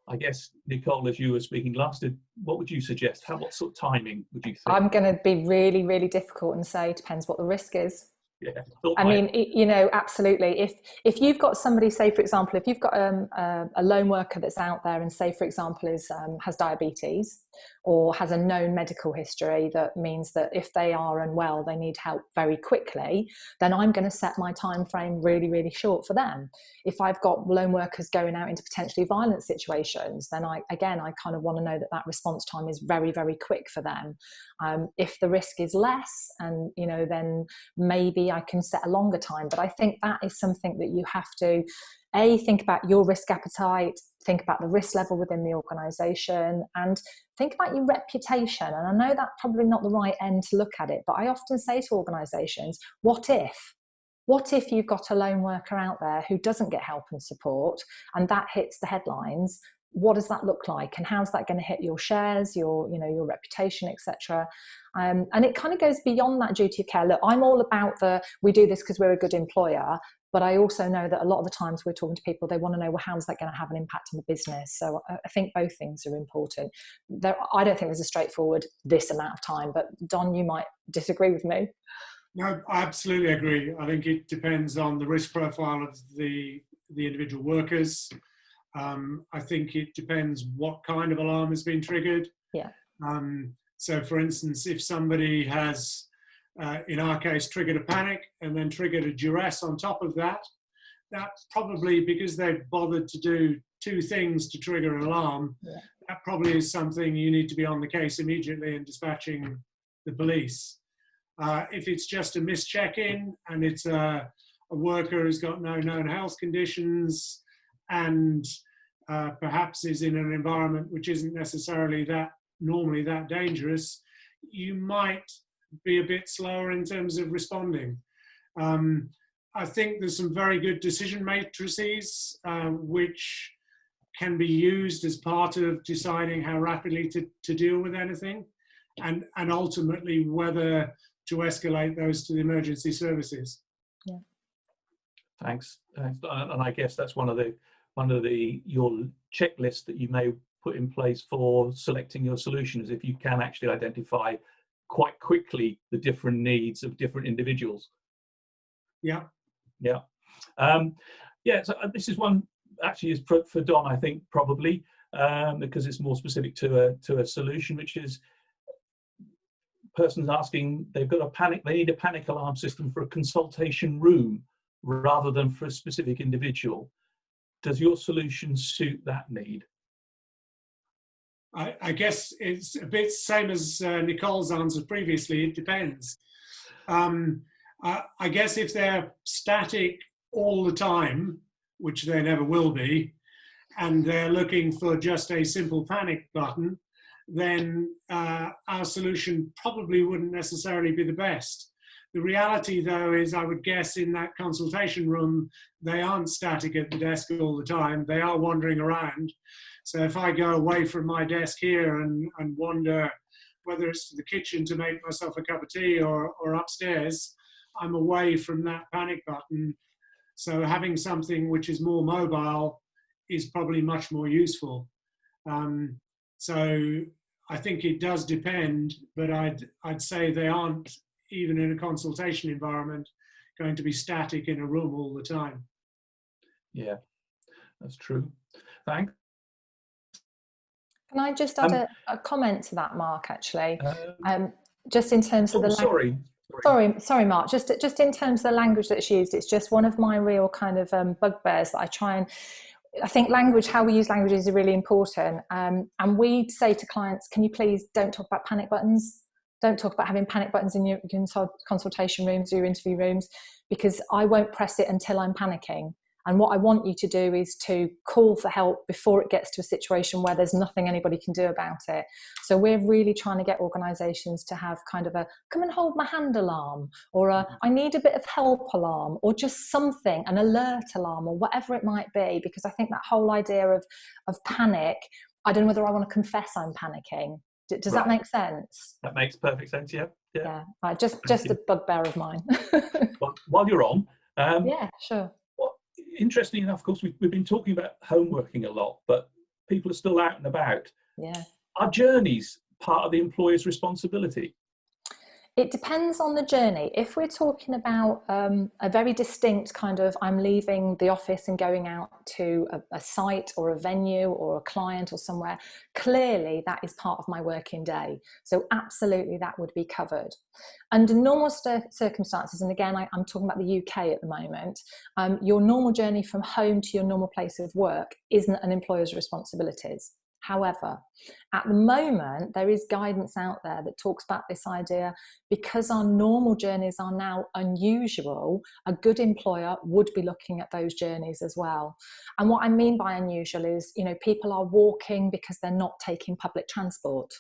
I guess, Nicole, as you were speaking last, what would you suggest? What sort of timing would you think? I'm going to be really, really difficult and say it depends what the risk is. Yeah, I mean, absolutely. If you've got somebody, say, for example, if you've got a loan worker that's out there and say, for example, has diabetes or has a known medical history that means that if they are unwell, they need help very quickly, then I'm going to set my time frame really, really short for them. If I've got loan workers going out into potentially violent situations, then I kind of want to know that response time is very, very quick for them. If the risk is less and, then maybe I can set a longer time. But I think that is something that you have to, think about your risk appetite, think about the risk level within the organisation, and think about your reputation. And I know that's probably not the right end to look at it, but I often say to organisations, what if? What if you've got a lone worker out there who doesn't get help and support and that hits the headlines? What does that look like, and how's that going to hit your shares, your reputation, etc.? And it kind of goes beyond that duty of care. Look, I'm all about we do this because we're a good employer, but I also know that a lot of the times we're talking to people, they want to know, well, how's that going to have an impact on the business? So I think both things are important. I don't think there's a straightforward this amount of time, but Don, you might disagree with me. No, I absolutely agree. I think it depends on the risk profile of the individual workers. I think it depends what kind of alarm has been triggered. Yeah. So, for instance, if somebody has, in our case, triggered a panic and then triggered a duress on top of that, that's probably because they've bothered to do two things to trigger an alarm. Yeah. That probably is something you need to be on the case immediately and dispatching the police. If it's just a missed check-in and it's a worker who's got no known health conditions and perhaps is in an environment which isn't necessarily normally that dangerous, you might be a bit slower in terms of responding. I think there's some very good decision matrices which can be used as part of deciding how rapidly to deal with anything, and ultimately whether to escalate those to the emergency services. Yeah. Thanks. And I guess that's one of your checklists that you may put in place for selecting your solutions, if you can actually identify quite quickly the different needs of different individuals. Yeah. Yeah. So this is one actually is for Don, I think, probably, because it's more specific to a solution, which is person's asking, they've got they need a panic alarm system for a consultation room rather than for a specific individual. Does your solution suit that need? I guess it's a bit same as Nicole's answer previously. It depends. I guess if they're static all the time, which they never will be, and they're looking for just a simple panic button, then our solution probably wouldn't necessarily be the best. The reality, though, is I would guess in that consultation room, they aren't static at the desk all the time. They are wandering around. So if I go away from my desk here and wander, whether it's to the kitchen to make myself a cup of tea or upstairs, I'm away from that panic button. So having something which is more mobile is probably much more useful. So I think it does depend, but I'd say they aren't, even in a consultation environment, going to be static in a room all the time. Yeah, that's true. Thanks. Can I just add a comment to that, Mark, actually? Just in terms of the language. Sorry, Mark. Just in terms of the language that's used, it's just one of my real kind of bugbears that I try and... I think language, how we use language is really important. And we say to clients, can you please don't talk about panic buttons? Don't talk about having panic buttons in your consultation rooms or your interview rooms, because I won't press it until I'm panicking. And what I want you to do is to call for help before it gets to a situation where there's nothing anybody can do about it. So we're really trying to get organisations to have kind of a come and hold my hand alarm, or a I need a bit of help alarm, or just something, an alert alarm, or whatever it might be. Because I think that whole idea of panic, I don't know whether I want to confess I'm panicking. Does that make sense? That makes perfect sense, yeah. Yeah. Right. Just a bugbear of mine. Well, while you're on, yeah, sure. Interesting enough, of course, we've been talking about home working a lot, but people are still out and about. Yeah. Are journeys part of the employer's responsibility? It depends on the journey. If we're talking about a very distinct kind of, I'm leaving the office and going out to a site or a venue or a client or somewhere, clearly that is part of my working day. So absolutely that would be covered. Under normal circumstances, and again, I'm talking about the UK at the moment, your normal journey from home to your normal place of work isn't an employer's responsibilities. However, at the moment, there is guidance out there that talks about this idea, because our normal journeys are now unusual, a good employer would be looking at those journeys as well. And what I mean by unusual is, people are walking because they're not taking public transport.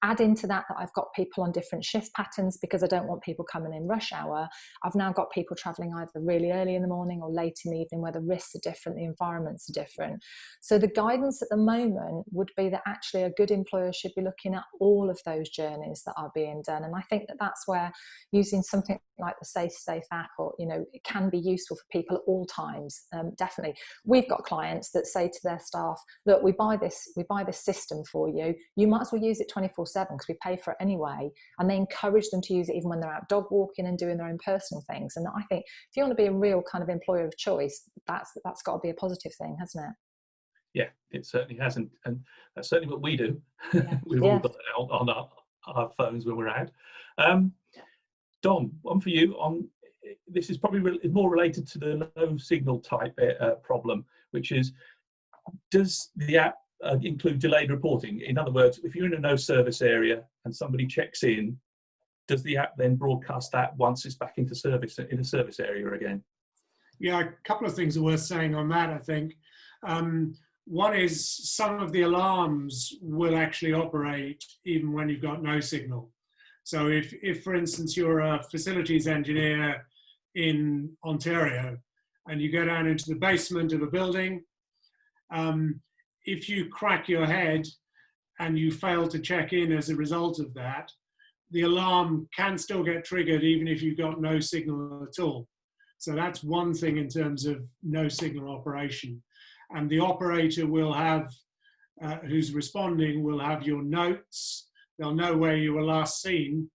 Add into that I've got people on different shift patterns because I don't want people coming in rush hour. I've now got people traveling either really early in the morning or late in the evening, where the risks are different, the environments are different. So the guidance at the moment would be that actually a good employer should be looking at all of those journeys that are being done. And I think that that's where using something like the StaySafe app, or it can be useful for people at all times. Definitely, we've got clients that say to their staff, look, we buy this system for you, you might as well use it 24/7 because we pay for it anyway. And they encourage them to use it even when they're out dog walking and doing their own personal things. And I think if you want to be a real kind of employer of choice, that's got to be a positive thing, hasn't it? Yeah, it certainly hasn't, and that's certainly what we do. Yeah. We've all got it on our phones when we're out. Dom, one for you. This is probably more related to the low signal type problem, which is, does the app include delayed reporting? In other words, if you're in a no service area and somebody checks in, does the app then broadcast that once it's back into service in a service area again? Yeah, a couple of things are worth saying on that, I think. One is some of the alarms will actually operate even when you've got no signal. So if for instance, you're a facilities engineer in Ontario and you go down into the basement of a building, if you crack your head and you fail to check in as a result of that, the alarm can still get triggered even if you've got no signal at all. So that's one thing in terms of no signal operation. And the operator will have, who's responding, will have your notes. They'll know where you were last seen,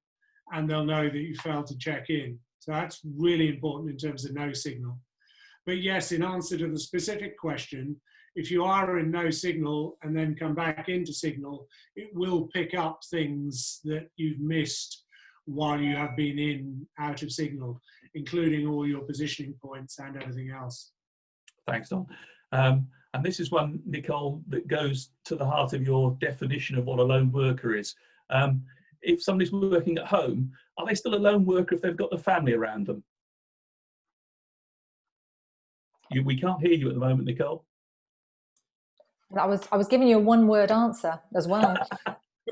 and they'll know that you failed to check in. So that's really important in terms of no signal. But yes, in answer to the specific question, if you are in no signal and then come back into signal, it will pick up things that you've missed while you have been out of signal, including all your positioning points and everything else. Thanks, Dom. And this is one, Nicole, that goes to the heart of your definition of what a lone worker is. If somebody's working at home, are they still a lone worker if they've got the family around them? We can't hear you at the moment, Nicole. I was giving you a one-word answer as well.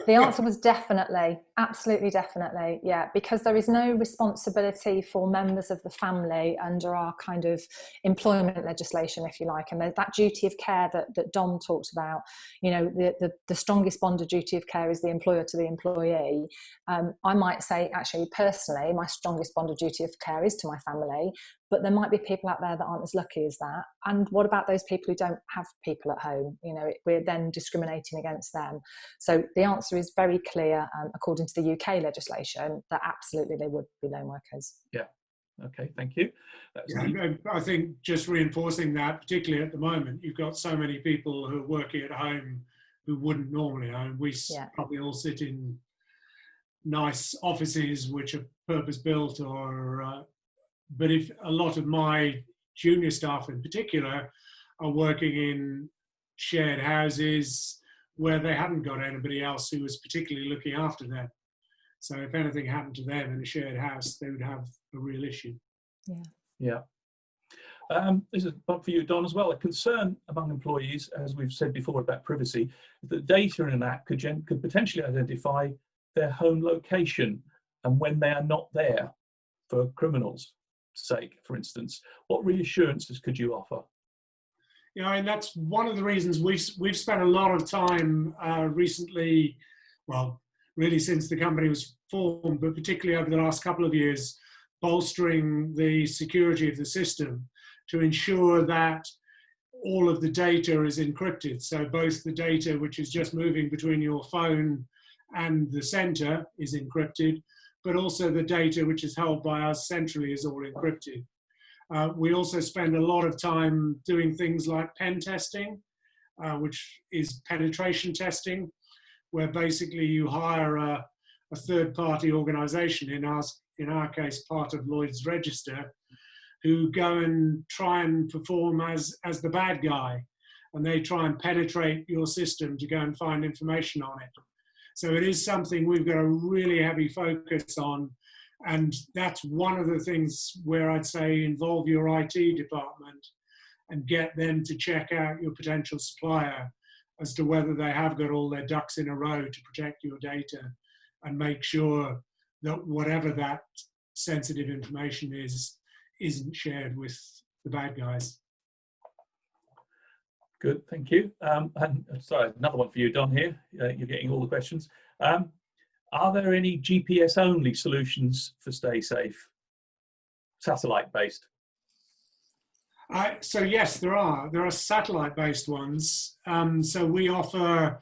The answer was definitely, absolutely definitely, yeah, because there is no responsibility for members of the family under our kind of employment legislation, if you like, and that duty of care that Dom talked about. The strongest bond of duty of care is the employer to the employee. I might say, actually, personally, my strongest bond of duty of care is to my family, but there might be people out there that aren't as lucky as that. And what about those people who don't have people at home? We're then discriminating against them. So the answer is very clear, according to the UK legislation, that absolutely they would be lone workers. Yeah. Okay, thank you. I think just reinforcing that, particularly at the moment, you've got so many people who are working at home who wouldn't normally. We probably all sit in nice offices which are purpose-built, but if a lot of my junior staff in particular are working in shared houses where they haven't got anybody else who was particularly looking after them. So if anything happened to them in a shared house, they would have a real issue. Yeah. This is one for you, Don, as well. A concern among employees, as we've said before about privacy, is that data in an app could potentially identify their home location and when they are not there, for criminals' sake, for instance. What reassurances could you offer? Yeah, and that's one of the reasons we've spent a lot of time recently, well, really since the company was formed, but particularly over the last couple of years, bolstering the security of the system to ensure that all of the data is encrypted. So both the data which is just moving between your phone and the center is encrypted, but also the data which is held by us centrally is all encrypted. We also spend a lot of time doing things like pen testing, which is penetration testing, where basically you hire a third-party organization, in our case, part of Lloyd's Register, who go and try and perform as the bad guy, and they try and penetrate your system to go and find information on it. So it is something we've got a really heavy focus on, and that's one of the things where I'd say involve your IT department and get them to check out your potential supplier as to whether they have got all their ducks in a row to protect your data and make sure that whatever that sensitive information is, isn't shared with the bad guys. Good, thank you. And sorry, another one for you, Don, here. You're getting all the questions. Are there any GPS-only solutions for StaySafe, satellite-based? So yes, there are. There are satellite-based ones. So we offer,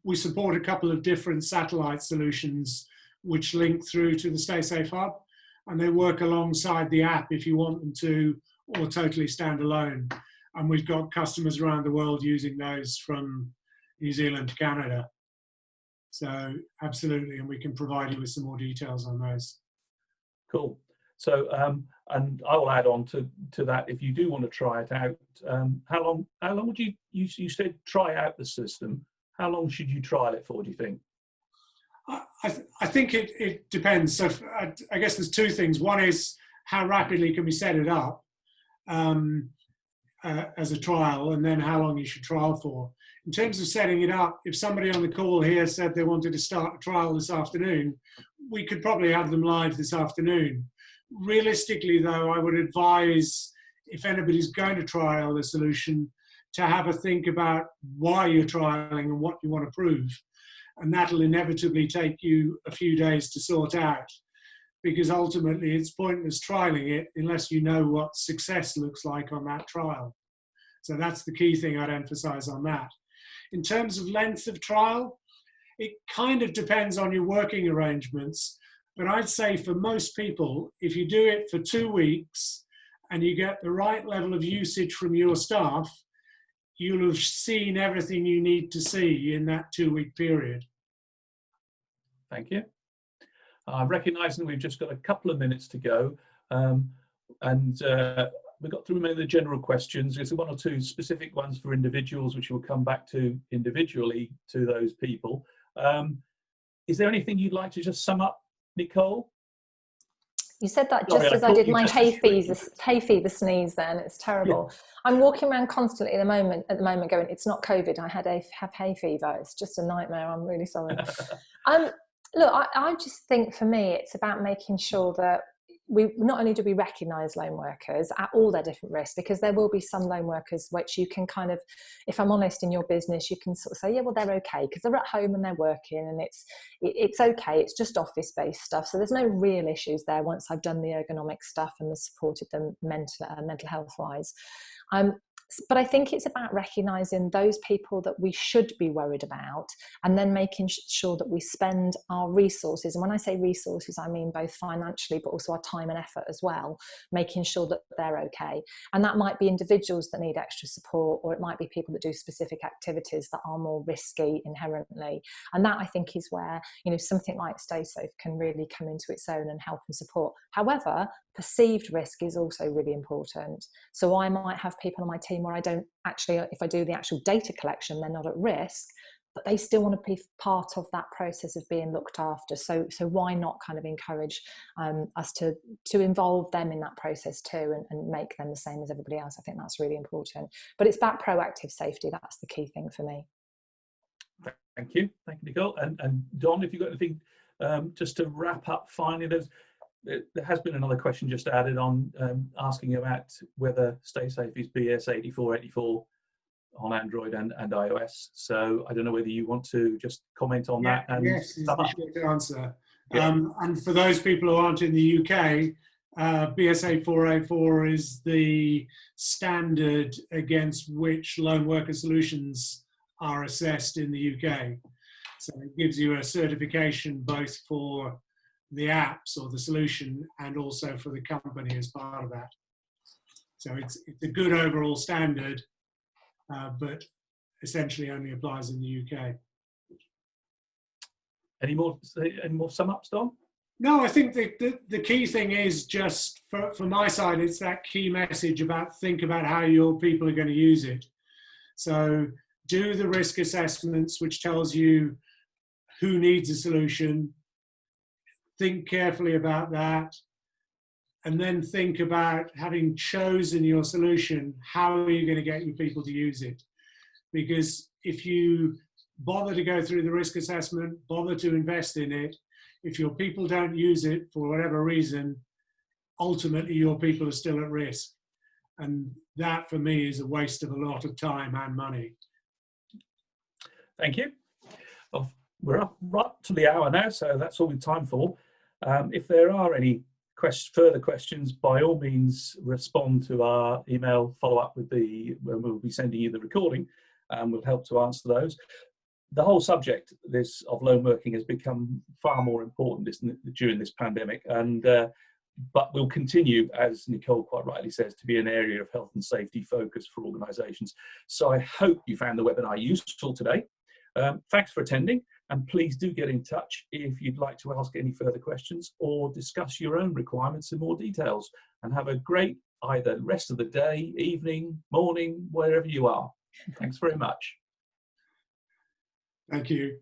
we support a couple of different satellite solutions which link through to the StaySafe hub, and they work alongside the app if you want them to, or totally stand alone. And we've got customers around the world using those from New Zealand to Canada. So absolutely, and we can provide you with some more details on those. Cool. So, and I will add on to that, if you do want to try it out, how long would you said try out the system, how long should you trial it for, do you think? I think it depends. So I guess there's two things. One is how rapidly can we set it up as a trial, and then how long you should trial for. In terms of setting it up, if somebody on the call here said they wanted to start a trial this afternoon, we could probably have them live this afternoon. Realistically, though, I would advise, if anybody's going to trial the solution, to have a think about why you're trialing and what you want to prove. And that'll inevitably take you a few days to sort out, because ultimately it's pointless trialing it unless you know what success looks like on that trial. So that's the key thing I'd emphasize on that. In terms of length of trial, it kind of depends on your working arrangements, but I'd say for most people, if you do it for 2 weeks and you get the right level of usage from your staff, you'll have seen everything you need to see in that 2-week period. Thank you. Recognizing we've just got a couple of minutes to go, we've got through many of the general questions. There's one or two specific ones for individuals, which we'll come back to individually to those people. Is there anything you'd like to just sum up, Nicole? You said that just as I did my hay fever sneeze then. It's terrible. Yeah. I'm walking around constantly at the moment going, it's not COVID, I have hay fever. It's just a nightmare. I'm really sorry. Look, I just think for me, it's about making sure that we not only do we recognise lone workers at all their different risks, because there will be some lone workers which you can kind of, if I'm honest, in your business, you can sort of say, yeah, well, they're okay because they're at home and they're working and it's okay. It's just office-based stuff. So there's no real issues there once I've done the ergonomic stuff and supported them mental health-wise. But I think it's about recognising those people that we should be worried about and then making sure that we spend our resources. And when I say resources, I mean both financially, but also our time and effort as well, making sure that they're okay. And that might be individuals that need extra support, or it might be people that do specific activities that are more risky inherently. And that, I think, is where, something like StaySafe can really come into its own and help and support. However, perceived risk is also really important. So I might have people on my team where I don't actually, if I do the actual data collection, they're not at risk, but they still want to be part of that process of being looked after. So why not kind of encourage us to involve them in that process too, and make them the same as everybody else? I think that's really important. But it's about proactive safety. That's the key thing for me. Thank you, Nicole. And Don, if you've got anything, just to wrap up finally, there has been another question just added on, asking about whether StaySafe is BS8484 on Android and iOS. So I don't know whether you want to just comment on that. And yes, is the short answer. Yeah. And for those people who aren't in the UK, BS8484 is the standard against which lone worker solutions are assessed in the UK. So it gives you a certification both for the apps or the solution and also for the company as part of that. So it's a good overall standard, but essentially only applies in the UK. Any more sum ups, Don? No, I think the key thing is just for my side, it's that key message about think about how your people are going to use it. So do the risk assessments, which tells you who needs a solution. Think carefully about that. And then think about, having chosen your solution, how are you going to get your people to use it? Because if you bother to go through the risk assessment, bother to invest in it, if your people don't use it for whatever reason, ultimately your people are still at risk. And that for me is a waste of a lot of time and money. Thank you. Well, we're up right to the hour now, so that's all we've time for. If there are any further questions, by all means respond to our email follow-up when we'll be sending you the recording, and we'll help to answer those. The whole subject of lone working has become far more important during this pandemic, and but will continue, as Nicole quite rightly says, to be an area of health and safety focus for organisations. So I hope you found the webinar useful today. Thanks for attending, and please do get in touch if you'd like to ask any further questions or discuss your own requirements in more details. And have a great either rest of the day, evening, morning, wherever you are. Thanks very much. Thank you.